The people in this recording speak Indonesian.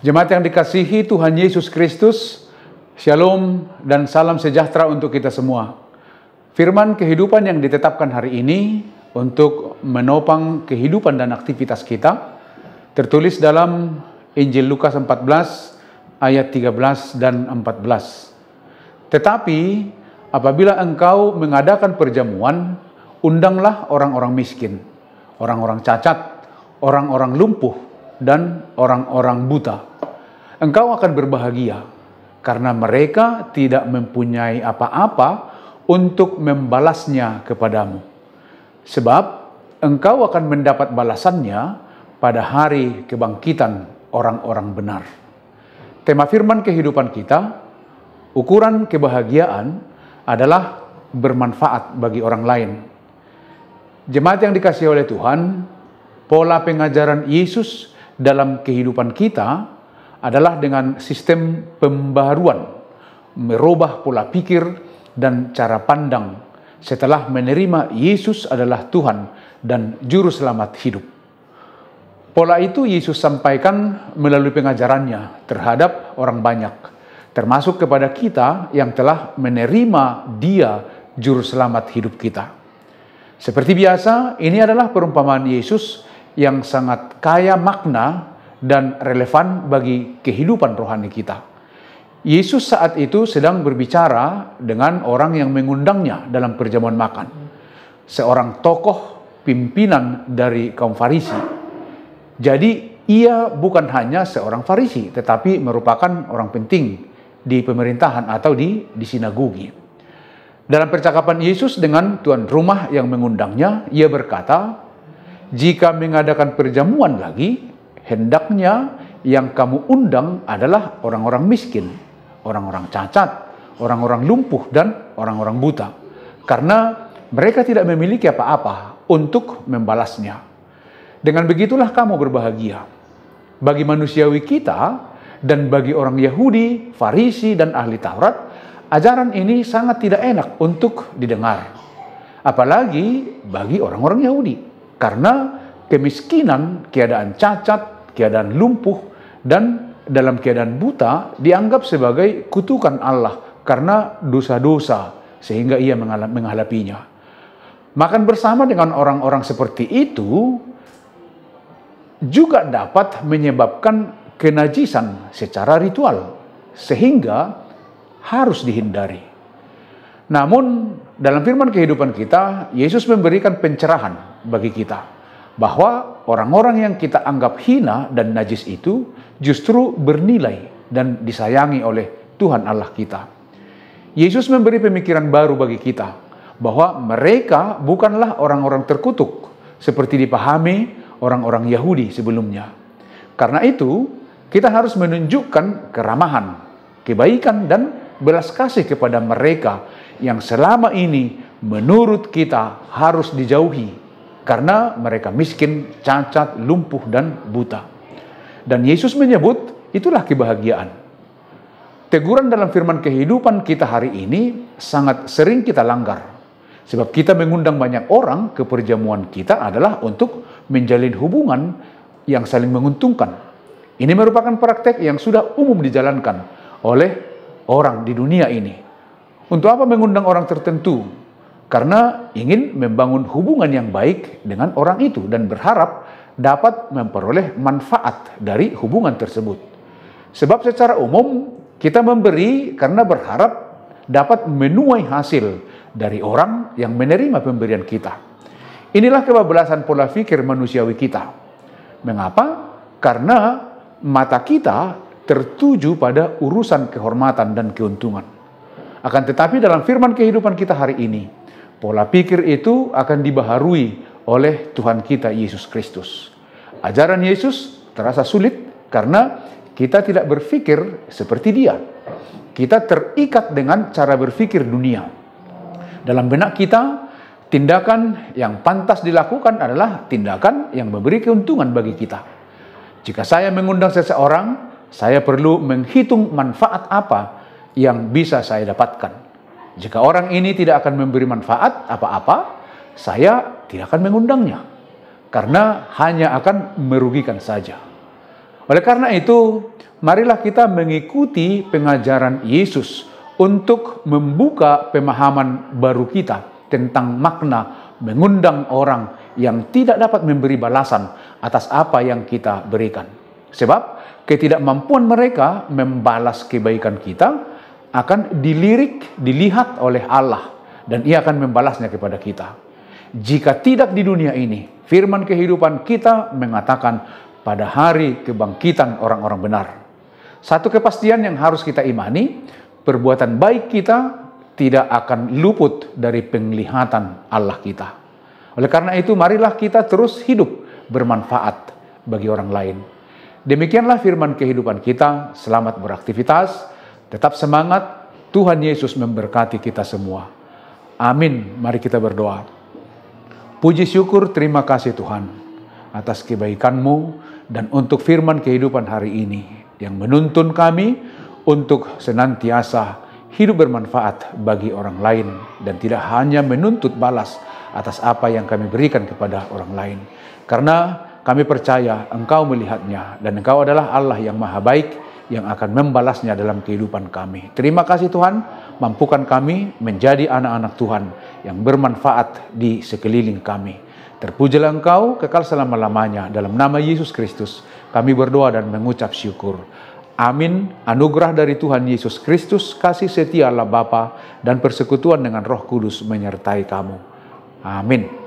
Jemaat yang dikasihi Tuhan Yesus Kristus, Shalom dan salam sejahtera untuk kita semua. Firman kehidupan yang ditetapkan hari ini untuk menopang kehidupan dan aktivitas kita tertulis dalam Injil Lukas 14 ayat 13 dan 14. Tetapi apabila engkau mengadakan perjamuan, undanglah orang-orang miskin, orang-orang cacat, orang-orang lumpuh, dan orang-orang buta. Engkau akan berbahagia karena mereka tidak mempunyai apa-apa untuk membalasnya kepadamu. Sebab engkau akan mendapat balasannya pada hari kebangkitan orang-orang benar. Tema firman kehidupan kita, ukuran kebahagiaan adalah bermanfaat bagi orang lain. Jemaat yang dikasihi oleh Tuhan, pola pengajaran Yesus dalam kehidupan kita adalah dengan sistem pembaharuan, merubah pola pikir dan cara pandang setelah menerima Yesus adalah Tuhan dan Juru Selamat hidup. Pola itu Yesus sampaikan melalui pengajarannya terhadap orang banyak, termasuk kepada kita yang telah menerima Dia Juru Selamat hidup kita. Seperti biasa, ini adalah perumpamaan Yesus yang sangat kaya makna dan relevan bagi kehidupan rohani kita. Yesus saat itu sedang berbicara dengan orang yang mengundangnya dalam perjamuan makan. Seorang tokoh pimpinan dari kaum Farisi. Jadi ia bukan hanya seorang Farisi, tetapi merupakan orang penting di pemerintahan atau di sinagogi. Dalam percakapan Yesus dengan tuan rumah yang mengundangnya, ia berkata, "Jika mengadakan perjamuan lagi, hendaknya yang kamu undang adalah orang-orang miskin, orang-orang cacat, orang-orang lumpuh, dan orang-orang buta. Karena mereka tidak memiliki apa-apa untuk membalasnya. Dengan begitulah kamu berbahagia." Bagi manusiawi kita dan bagi orang Yahudi, Farisi, dan ahli Taurat, ajaran ini sangat tidak enak untuk didengar. Apalagi bagi orang-orang Yahudi. Karena kemiskinan, keadaan cacat, keadaan lumpuh, dan dalam keadaan buta dianggap sebagai kutukan Allah karena dosa-dosa sehingga ia menghadapinya. Makan bersama dengan orang-orang seperti itu juga dapat menyebabkan kenajisan secara ritual sehingga harus dihindari. Namun dalam firman kehidupan kita, Yesus memberikan pencerahan bagi kita bahwa orang-orang yang kita anggap hina dan najis itu justru bernilai dan disayangi oleh Tuhan Allah kita. Yesus memberi pemikiran baru bagi kita bahwa mereka bukanlah orang-orang terkutuk seperti dipahami orang-orang Yahudi sebelumnya. Karena itu, kita harus menunjukkan keramahan, kebaikan, dan belas kasih kepada mereka yang selama ini menurut kita harus dijauhi karena mereka miskin, cacat, lumpuh, dan buta. Dan Yesus menyebut itulah kebahagiaan. Teguran dalam firman kehidupan kita hari ini sangat sering kita langgar. Sebab kita mengundang banyak orang ke perjamuan kita adalah untuk menjalin hubungan yang saling menguntungkan. Ini merupakan praktek yang sudah umum dijalankan oleh orang di dunia ini. Untuk apa mengundang orang tertentu? Karena ingin membangun hubungan yang baik dengan orang itu dan berharap dapat memperoleh manfaat dari hubungan tersebut. Sebab secara umum kita memberi karena berharap dapat menuai hasil dari orang yang menerima pemberian kita. Inilah kebablasan pola pikir manusiawi kita. Mengapa? Karena mata kita tertuju pada urusan kehormatan dan keuntungan. Akan tetapi dalam firman kehidupan kita hari ini, pola pikir itu akan dibaharui oleh Tuhan kita Yesus Kristus. Ajaran Yesus terasa sulit karena kita tidak berpikir seperti Dia. Kita terikat dengan cara berpikir dunia. Dalam benak kita, tindakan yang pantas dilakukan adalah tindakan yang memberi keuntungan bagi kita. Jika saya mengundang seseorang, saya perlu menghitung manfaat apa yang bisa saya dapatkan. Jika orang ini tidak akan memberi manfaat apa-apa, saya tidak akan mengundangnya. Karena hanya akan merugikan saja. Oleh karena itu, marilah kita mengikuti pengajaran Yesus untuk membuka pemahaman baru kita tentang makna mengundang orang yang tidak dapat memberi balasan atas apa yang kita berikan. Sebab ketidakmampuan mereka membalas kebaikan kita akan dilihat oleh Allah, dan Ia akan membalasnya kepada kita. Jika tidak di dunia ini, firman kehidupan kita mengatakan pada hari kebangkitan orang-orang benar. Satu kepastian yang harus kita imani, perbuatan baik kita tidak akan luput dari penglihatan Allah kita. Oleh karena itu, marilah kita terus hidup bermanfaat bagi orang lain. Demikianlah firman kehidupan kita. Selamat beraktivitas, tetap semangat. Tuhan Yesus memberkati kita semua. Amin. Mari kita berdoa. Puji syukur, terima kasih Tuhan atas kebaikan-Mu dan untuk firman kehidupan hari ini yang menuntun kami untuk senantiasa hidup bermanfaat bagi orang lain dan tidak hanya menuntut balas atas apa yang kami berikan kepada orang lain. Karena kami percaya Engkau melihatnya dan Engkau adalah Allah yang maha baik yang akan membalasnya dalam kehidupan kami. Terima kasih Tuhan, mampukan kami menjadi anak-anak Tuhan yang bermanfaat di sekeliling kami. Terpujilah Engkau kekal selama-lamanya. Dalam nama Yesus Kristus kami berdoa dan mengucap syukur. Amin. Anugerah dari Tuhan Yesus Kristus, kasih setia Allah Bapa dan persekutuan dengan Roh Kudus menyertai kamu. Amin.